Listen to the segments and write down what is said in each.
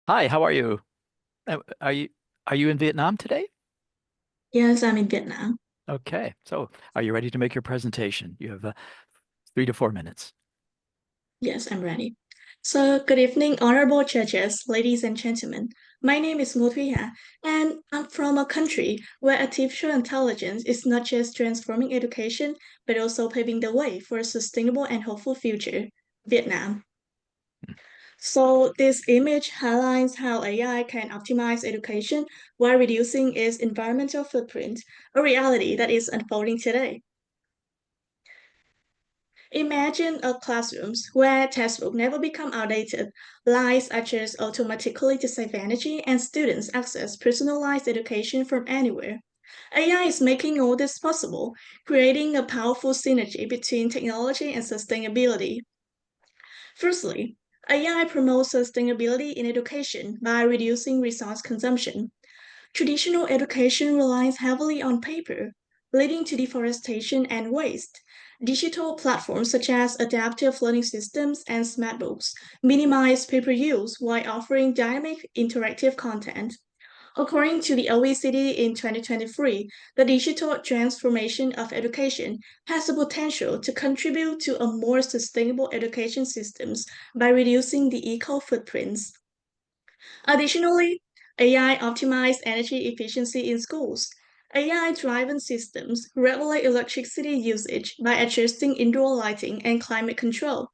Hi, how are you? Are you in Vietnam today? Yes, I'm in Vietnam. Okay, so are you ready to make your presentation? You have 3 to 4 minutes. Yes, I'm ready. So, good evening, honorable judges, ladies and gentlemen. My name is Ngo Thuy Ha, and I'm from a country where artificial intelligence is not just transforming education, but also paving the way for a sustainable and hopeful future, Vietnam. So, this image highlights how AI can optimize education while reducing its environmental footprint, a reality that is unfolding today. Imagine a classrooms where textbooks never become outdated, lights adjust automatically to save energy, and students access personalized education from anywhere. AI is making all this possible, creating a powerful synergy between technology and sustainability. Firstly, AI promotes sustainability in education by reducing resource consumption. Traditional education relies heavily on paper, leading to deforestation and waste. Digital platforms such as adaptive learning systems and smart books minimize paper use while offering dynamic interactive content. According to the OECD in 2023, the digital transformation of education has the potential to contribute to a more sustainable education systems by reducing the eco footprints. Additionally, AI optimized energy efficiency in schools. AI-driven systems regulate electricity usage by adjusting indoor lighting and climate control.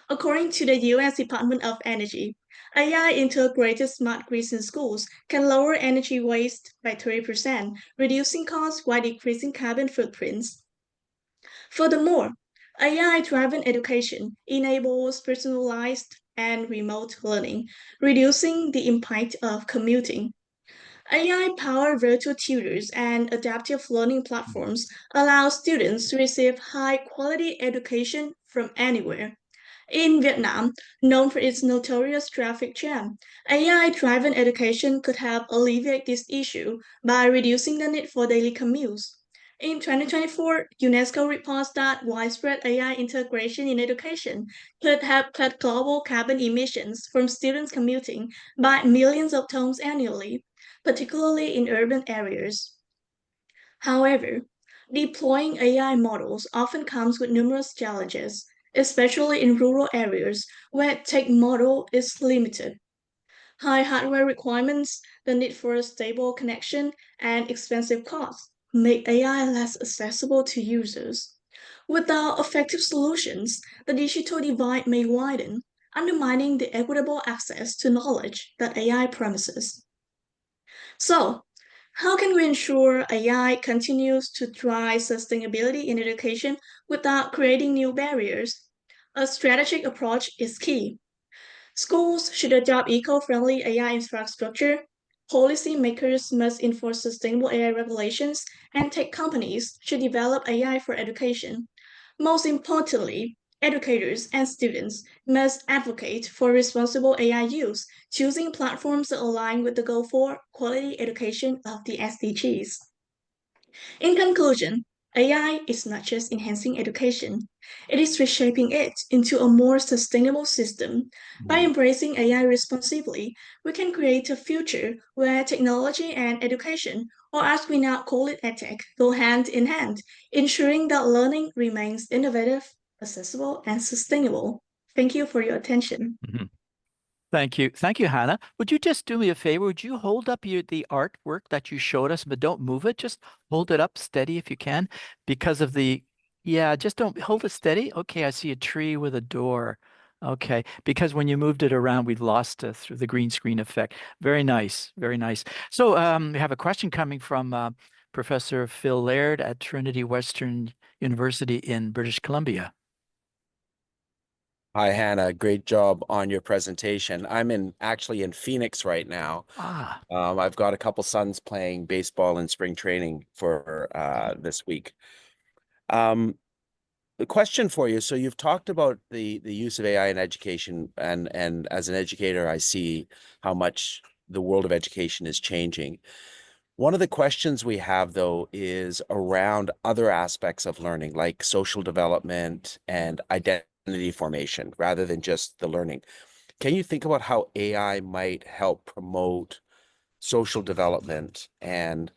According to the US Department of Energy, AI integrated smart grids in schools can lower energy waste by 30%, reducing costs while decreasing carbon footprints. Furthermore, AI-driven education enables personalized and remote learning, reducing the impact of commuting. AI-powered virtual tutors and adaptive learning platforms allow students to receive high-quality education from anywhere. In Vietnam, known for its notorious traffic jam, AI-driven education could help alleviate this issue by reducing the need for daily commutes. In 2024, UNESCO reports that widespread AI integration in education could help cut global carbon emissions from students commuting by millions of tons annually, particularly in urban areas. However, deploying AI models often comes with numerous challenges, especially in rural areas where tech model is limited. High hardware requirements, the need for a stable connection, and expensive costs make AI less accessible to users. Without effective solutions, the digital divide may widen, undermining the equitable access to knowledge that AI promises. So, how can we ensure AI continues to drive sustainability in education without creating new barriers? A strategic approach is key. Schools should adopt eco-friendly AI infrastructure. Policymakers must enforce sustainable AI regulations, and tech companies should develop AI for education. Most importantly, educators and students must advocate for responsible AI use, choosing platforms that align with the goal for quality education of the SDGs. In conclusion, AI is not just enhancing education, it is reshaping it into a more sustainable system. By Mhm. embracing AI responsibly, we can create a future where technology and education, or as we now call it EdTech, go hand in hand, ensuring that learning remains innovative, accessible, and sustainable. Thank you for your attention. Mhm. Thank you, Hannah. Would you just do me a favor? Would you hold up the artwork that you showed us, but don't move it? Just hold it up steady if you can, because of the, yeah, just don't hold it steady. Okay, I see a tree with a door. Okay, because when you moved it around, we lost through the green screen effect. Very nice, very nice. So, we have a question coming from Professor Phil Laird at Trinity Western University in British Columbia. Hi, Hannah. Great job on your presentation. I'm actually in Phoenix right now. Ah, I've got a couple sons playing baseball in spring training for this week. Um, the question for you, so you've talked about the use of AI in education, and as an educator, I see how much the world of education is changing. One of the questions we have, though, is around other aspects of learning, like social development and identity formation, rather than just the learning. can you think about how AI might help promote social development and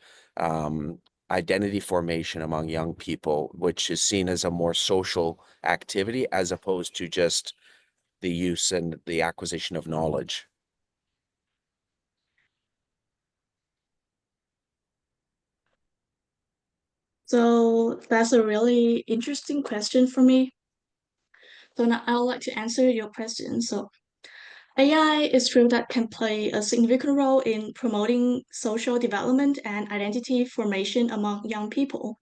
identity formation among young people, which is seen as a more social activity as opposed to just the use and the acquisition of knowledge? So that's a really interesting question for me. So now I would like to answer your question. So AI is true that can play a significant role in promoting social development and identity formation among young people.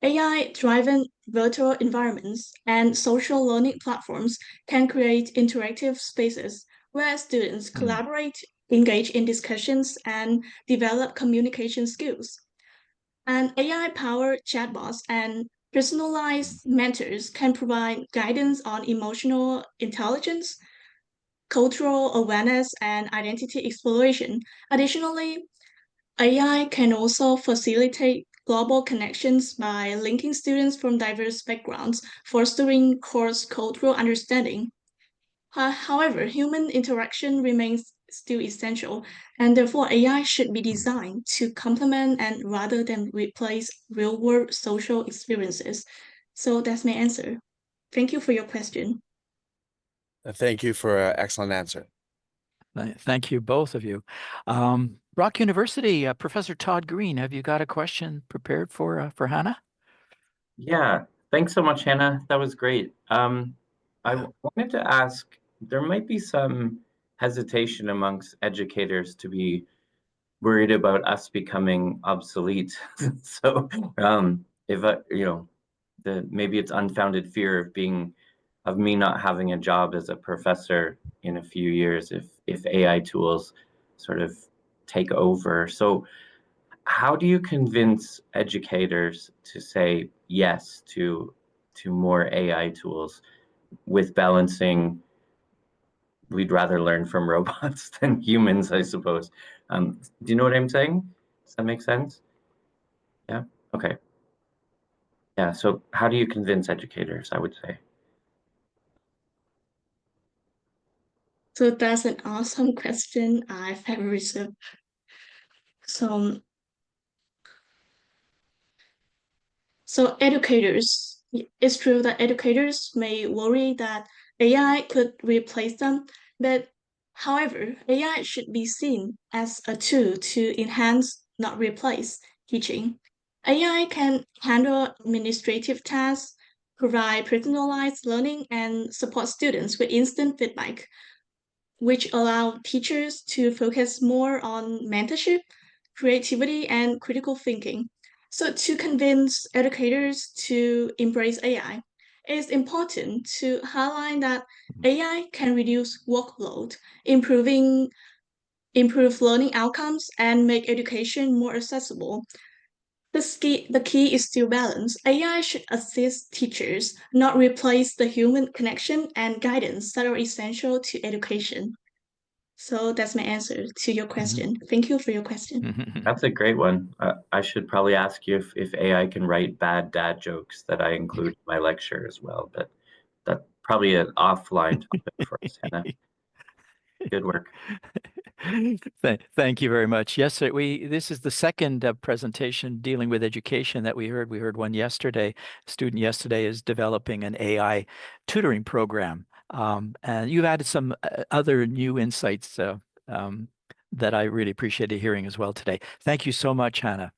AI-driven virtual environments and social learning platforms can create interactive spaces where students Mm. collaborate, engage in discussions, and develop communication skills. And AI-powered chatbots and personalized mentors can provide guidance on emotional intelligence, cultural awareness, and identity exploration. Additionally, AI can also facilitate global connections by linking students from diverse backgrounds, fostering cross-cultural understanding. However, human interaction remains still essential, and therefore AI should be designed to complement and rather than replace real-world social experiences. So that's my answer. Thank you for your question. Thank you for an excellent answer. Thank you, both of you. Brock University, Professor Todd Green, have you got a question prepared for Hannah? Yeah, thanks so much, Hannah. That was great. I wanted to ask, there might be some hesitation amongst educators to be worried about us becoming obsolete. So, if maybe it's unfounded fear of me not having a job as a professor in a few years if AI tools sort of take over. So, how do you convince educators to say yes to more AI tools with balancing we'd rather learn from robots than humans, I suppose? Do you know what I'm saying? Does that make sense? Yeah? Okay. Yeah, so how do you convince educators, I would say? So that's an awesome question I've ever received. So So educators, it's true that educators may worry that AI could replace them, but however, AI should be seen as a tool to enhance, not replace, teaching. AI can handle administrative tasks, provide personalized learning, and support students with instant feedback, which allow teachers to focus more on mentorship, creativity, and critical thinking. So, to convince educators to embrace AI, it is important to highlight that AI can reduce workload, improve learning outcomes, and make education more accessible. The key is still balance. AI should assist teachers, not replace the human connection and guidance that are essential to education. So that's my answer to your question. Thank you for your question. That's a great one. I should probably ask you if AI can write bad dad jokes that I include in my lecture as well, but that's probably an offline topic for us, Hannah. Good work. Thank you very much. Yes, this is the second presentation dealing with education that we heard. We heard one yesterday. A student yesterday is developing an AI tutoring program. And you've added some other new insights that I really appreciated hearing as well today. Thank you so much, Hannah.